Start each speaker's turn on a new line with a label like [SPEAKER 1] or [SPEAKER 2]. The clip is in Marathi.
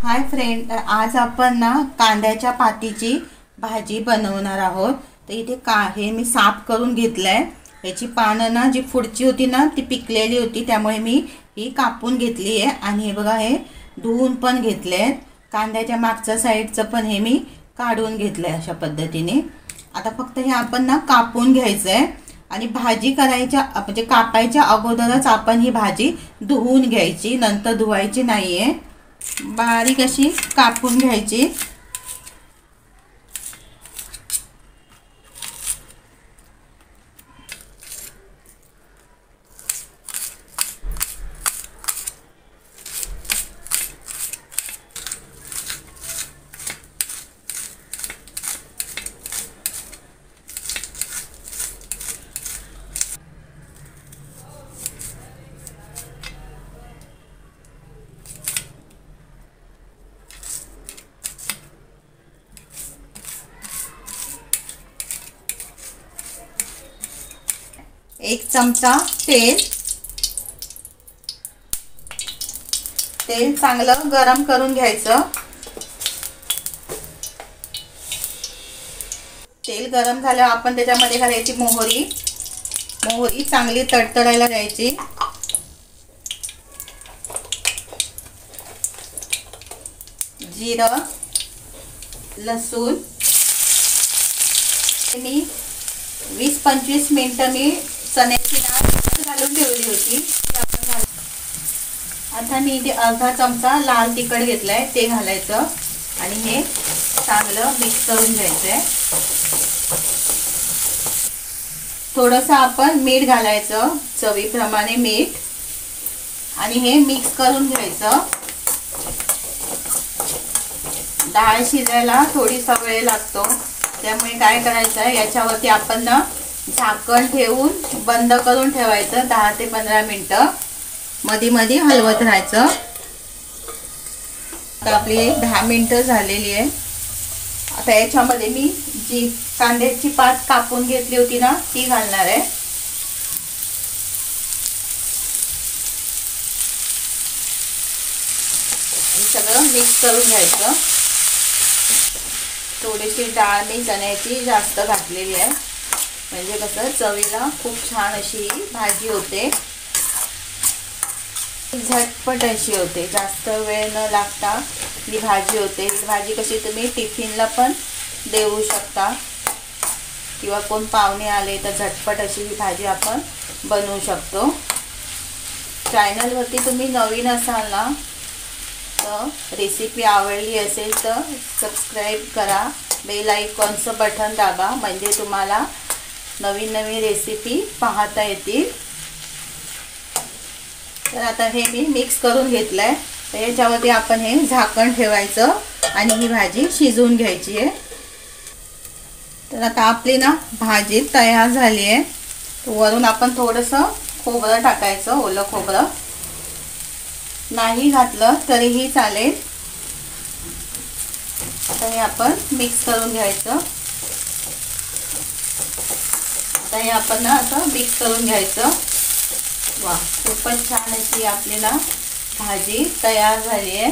[SPEAKER 1] हाय फ्रेंड, तर आज आपण ना कांद्याच्या पातीची भाजी बनवणार आहोत। तर इथे हे मी साफ करून घेतलंय। याची पानं ना जी पुढची होती ना ती पिकलेली होती, त्यामुळे मी ही कापून घेतली आहे। आणि हे बघा, हे धुवून पण घेतले। कांद्याच्या मागच्या साईडचं पण हे मी काढून घेतलंय अशा पद्धतीने। आता फक्त हे आपण ना कापून घ्यायचंय आणि भाजी करायच्या म्हणजे कापायच्या अगोदरच आपण ही भाजी धुवून घ्यायची, नंतर धुवायची नाहीये। बारीक अशी कापून घ्यायची। एक चमचा तेल चांगलं गरम करून घ्यायचं। तेल गरम झाल्यावर आपण त्याच्यामध्ये घालायची मोहरी चांगली तडतडायला द्यायची। जिरं, लसूण मी 20-25 मिनिटं मी चण्याची डाळ घालून ठेवली होती। आता मी इथे अर्धा चमचा लाल तिखट घेतलाय, ते घालायचं आणि हे चांगलं मिक्स करून घ्यायचंय। थोडंसं आपण मीठ घालायचं, चवीप्रमाणे मीठ, आणि हे मिक्स करून घ्यायचं। डाळ शिजायला थोडीसा वेळ लागतो, त्यामुळे काय करायचं आहे, याच्यावरती आपण ना झाकण ठेवून बंद करून ठेवायचं 10 ते 15 मिनिटं। मध्ये मध्ये हलवत राहायचं। आता आपली 10 मिनिटं झालेली आहे। आता याच्यामध्ये मी जी कांद्याची पात कापून घेतली होती ना ती घालणार आहे। सगळं मिक्स करून घ्यायचं। थोडीशी डाळ मी चण्याची जास्त घातलेली आहे, म्हणजे कसं चवीला खूप छान अशी भाजी होते, झटपट अशी होते, जास्त वेळ न लागता ही भाजी होते। ही भाजी कशी तुम्ही टिफिनला पण देऊ शकता, किंवा कोण पाहुणे आले तर झटपट अशी ही भाजी आपण बनवू शकतो। चॅनलवरती तुम्ही नवीन असाल ना तर रेसिपी आवडली असेल तर सबस्क्राईब करा, बेल आयकॉनचं बटन दाबा, म्हणजे तुम्हाला नवीन नवीन रेसिपी पाहता येतील। तर आता हे मी मिक्स करून घेतलंय, तर याच्यावरती आपण हे झाकण ठेवायचं आणि ही भाजी शिजवून घ्यायची आहे। तर आता आपली ना भाजी तयार झाली आहे। वरून आपण थोडंसं खोबरं टाकायचं, ओलं खोबरं, नाही घातलं तरीही चालेल। आता हे आपण मिक्स करून घ्यायचं। आता हे आपण ना असं मिक्स करून घ्यायचं। वा, खूपच छान अशी आपली ना भाजी तयार झाली आहे।